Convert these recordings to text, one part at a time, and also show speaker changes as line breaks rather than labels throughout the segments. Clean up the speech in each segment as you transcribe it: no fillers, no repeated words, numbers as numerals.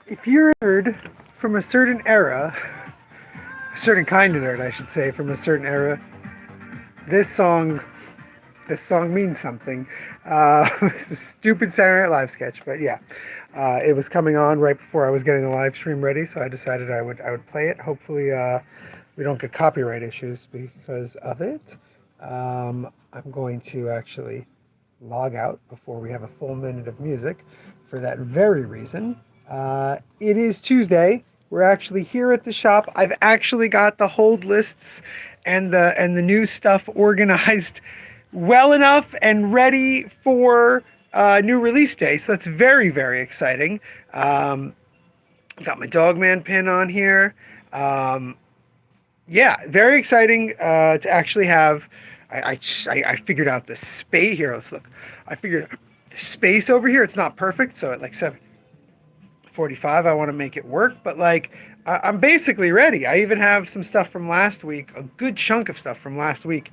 If you're a nerd from a certain era, a certain kind of nerd, I should say, from a certain era, this song, this song means something. It's a stupid Saturday Night Live sketch, but yeah, it was coming on right before I was getting the live stream ready, so I decided I would play it. Hopefully, we don't get copyright issues because of it. I'm going to actually log out before we have a full minute of music for that very reason. It is Tuesday. We're actually here at the shop. I've actually got the hold lists and the new stuff organized well enough and ready for new release day. So that's very, very exciting. Got my Dogman pin on here. Yeah, very exciting to actually have. I figured out the space here. Let's look. I figured out the space over here. It's not perfect, so at like 7:45, I want to make it work. But like, I'm basically ready. I even have some stuff from last week, a good chunk of stuff from last week,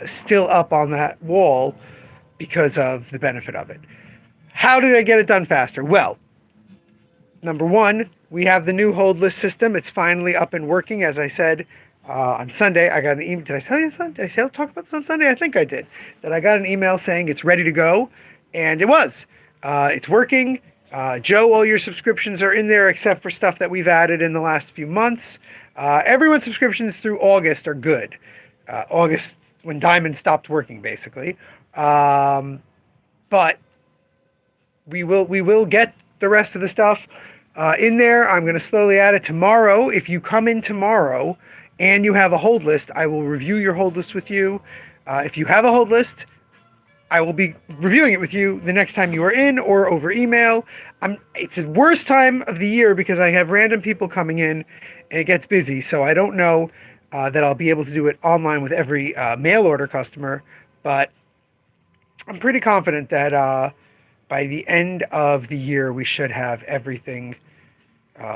still up on that wall because of the benefit of it. How did I get it done faster? Well, number one, we have the new hold list system. It's finally up and working. As I said on Sunday, I got an email. Did I tell you Sunday? Did I talk about this on Sunday? I think I did. That I got an email saying it's ready to go, and it was. It's working. Joe, all your subscriptions are in there except for stuff that we've added in the last few months. Everyone's subscriptions through August are good. August, when Diamond stopped working, basically. But we will get the rest of the stuff in there. I'm going to slowly add it tomorrow. If you come in tomorrow and you have a hold list, I will review your hold list with you. If you have a hold list, I will be reviewing it with you the next time you are in or over email. It's the worst time of the year because I have random people coming in and it gets busy. So I don't know that I'll be able to do it online with every mail order customer, but I'm pretty confident that by the end of the year, we should have everything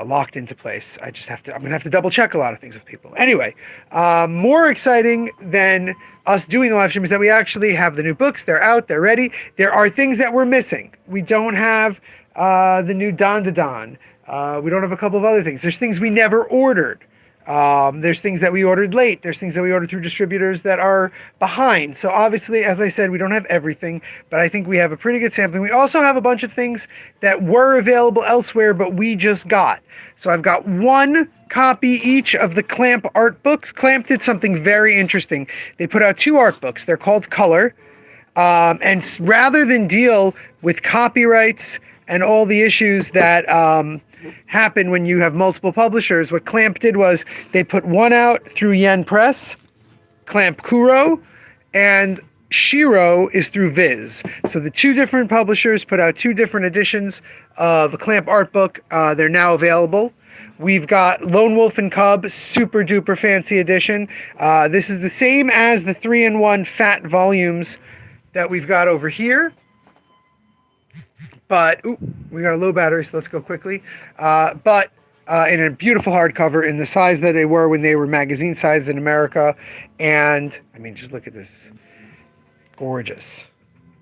locked into place. I'm going to have to double check a lot of things with people. Anyway, more exciting than us doing the live stream is that we actually have the new books. They're out. They're ready. There are things that we're missing. We don't have the new Don to Don. We don't have a couple of other things. There's things we never ordered. There's things that we ordered late. There's things that we ordered through distributors that are behind. So obviously, as I said, we don't have everything, but I think we have a pretty good sampling. We also have a bunch of things that were available elsewhere, but we just got. So I've got one copy each of the Clamp art books. Clamp did something very interesting. They put out two art books. They're called Color. And rather than deal with copyrights and all the issues that happen when you have multiple publishers, what Clamp did was they put one out through Yen Press, Clamp Kuro, and Shiro is through Viz. So the two different publishers put out two different editions of a Clamp art book. They're now available. We've got Lone Wolf and Cub, super duper fancy edition. This is the same as the 3-in-1 fat volumes that we've got over here. But we got a low battery, so let's go quickly. But in a beautiful hardcover in the size that they were when they were magazine sized in America. And I mean, just look at this. Gorgeous.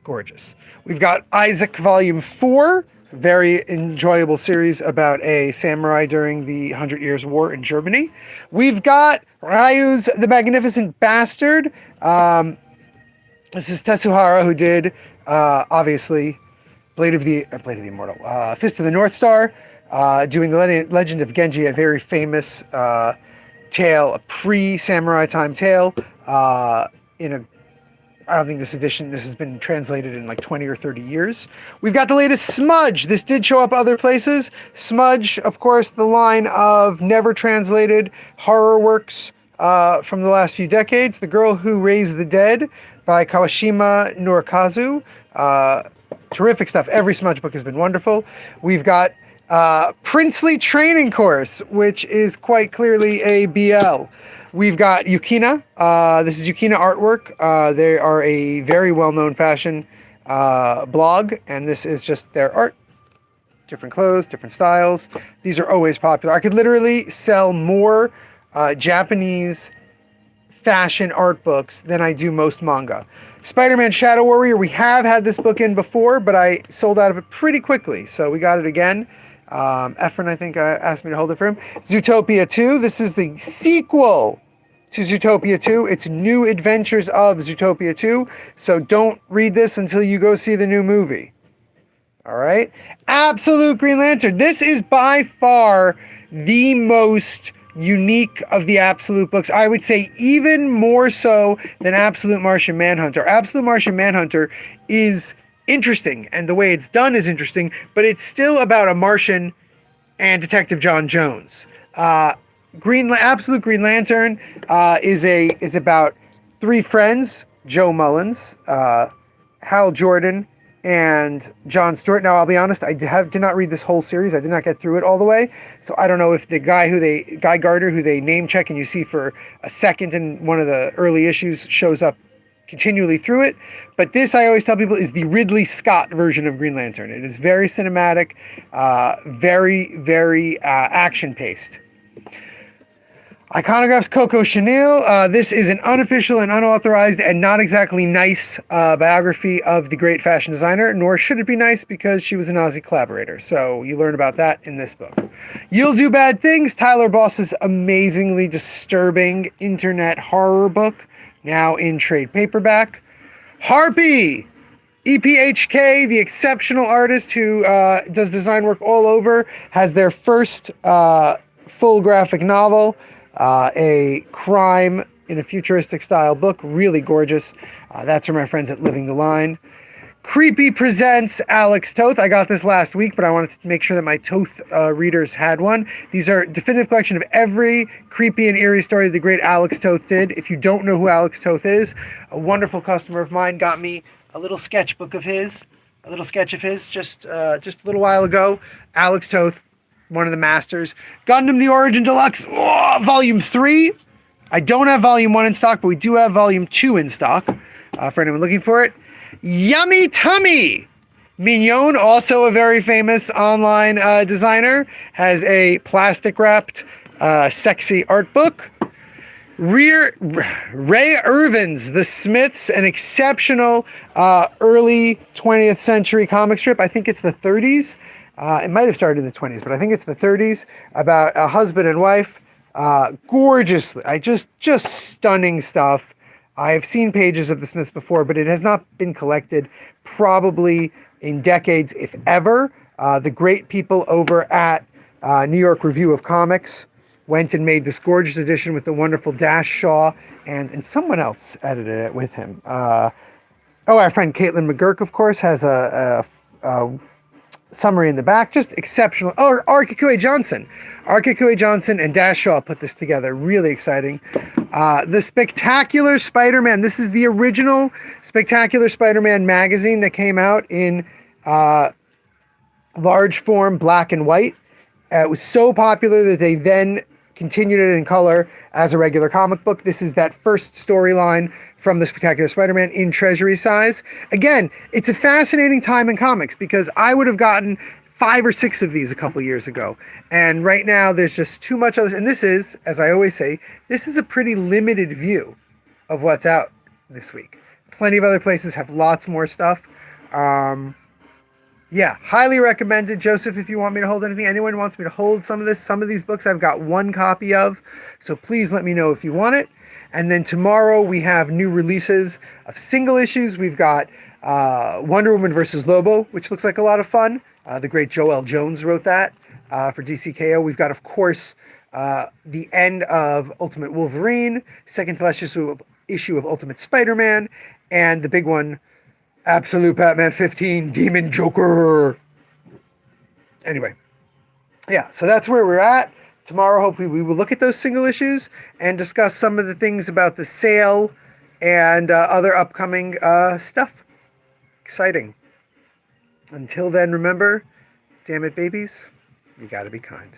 Gorgeous. We've got Isaac Volume 4, very enjoyable series about a samurai during the 100 Years' War in Germany. We've got Ryu's The Magnificent Bastard. This is Tetsuhara, who did, obviously, Blade of the Immortal, Fist of the North Star, doing the Legend of Genji, a very famous tale, a pre-samurai time tale. I don't think this has been translated in like 20 or 30 years. We've got the latest Smudge. This did show up other places. Smudge, of course, the line of never translated horror works from the last few decades. The Girl Who Raised the Dead by Kawashima Norikazu. Terrific stuff. Every Smudge book has been wonderful. We've got Princely Training Course, which is quite clearly a BL. We've got Yukina. This is Yukina Artwork. They are a very well-known fashion blog, and this is just their art. Different clothes, different styles. These are always popular. I could literally sell more Japanese fashion art books than I do most manga. Spider-Man Shadow Warrior, we have had this book in before, but I sold out of it pretty quickly, so we got it again. Efren, I think, asked me to hold it for him. Zootopia 2. This is the sequel to Zootopia 2. It's New Adventures of Zootopia 2. So don't read this until you go see the new movie. All right. Absolute Green Lantern. This is by far the most unique of the Absolute books. I would say even more so than Absolute Martian Manhunter. Absolute Martian Manhunter is interesting, and the way it's done is interesting, but it's still about a Martian and Detective John Jones. Absolute Green Lantern is about three friends: Joe Mullins, Hal Jordan, and John Stewart. Now, I'll be honest, I did not read this whole series. I did not get through it all the way, so I don't know if the Guy Gardner, who they name check and you see for a second in one of the early issues, shows up continually through it. But this, I always tell people, is the Ridley Scott version of Green Lantern. It is very cinematic, very, very action-paced. Iconograph's Coco Chanel. This is an unofficial and unauthorized and not exactly nice biography of the great fashion designer, nor should it be nice because she was a Nazi collaborator. So you learn about that in this book. You'll Do Bad Things, Tyler Boss's amazingly disturbing internet horror book, now in trade paperback. Harpy, EPHK, the exceptional artist who does design work all over, has their first full graphic novel, a crime in a futuristic style book, really gorgeous. That's from my friends at Living the Line. Creepy presents Alex Toth. I got this last week, but I wanted to make sure that my Toth readers had one. These are a definitive collection of every creepy and eerie story the great Alex Toth did. If you don't know who Alex Toth is, a wonderful customer of mine got me a little sketchbook of his, just a little while ago. Alex Toth, one of the masters. Gundam The Origin Deluxe, Volume 3. I don't have Volume 1 in stock, but we do have Volume 2 in stock for anyone looking for it. Yummy Tummy! Mignon, also a very famous online designer, has a plastic-wrapped, sexy art book. Ray Irvin's The Smiths, an exceptional early 20th century comic strip. I think it's the 30s. It might have started in the 20s, but I think it's the 30s, about a husband and wife. Gorgeously, just stunning stuff. I've seen pages of the Smiths before, but it has not been collected probably in decades, if ever. The great people over at New York Review of Comics went and made this gorgeous edition with the wonderful Dash Shaw, and someone else edited it with him. Our friend Caitlin McGurk, of course, has a summary in the back. Just exceptional. Oh, Arkakue Johnson. Arkakue Johnson and Dash Shaw put this together. Really exciting. The Spectacular Spider-Man. This is the original Spectacular Spider-Man magazine that came out in large form, black and white. It was so popular that they then continued it in color as a regular comic book. This is that first storyline from the Spectacular Spider-Man in Treasury size. Again, it's a fascinating time in comics because I would have gotten 5 or 6 of these a couple years ago. And right now there's just too much other. And this is, as I always say, this is a pretty limited view of what's out this week. Plenty of other places have lots more stuff. Yeah, highly recommended. Joseph, if you want me to hold anything, anyone wants me to hold some of these books I've got 1 copy of. So please let me know if you want it. And then tomorrow we have new releases of single issues. We've got Wonder Woman versus Lobo, which looks like a lot of fun. The great Joel Jones wrote that for DCKO. We've got, of course, the end of Ultimate Wolverine, second to last issue of Ultimate Spider-Man, and the big one, Absolute Batman 15, Demon Joker. Anyway, yeah, so that's where we're at. Tomorrow, hopefully, we will look at those single issues and discuss some of the things about the sale and other upcoming stuff. Exciting. Until then, remember, damn it, babies, you gotta be kind.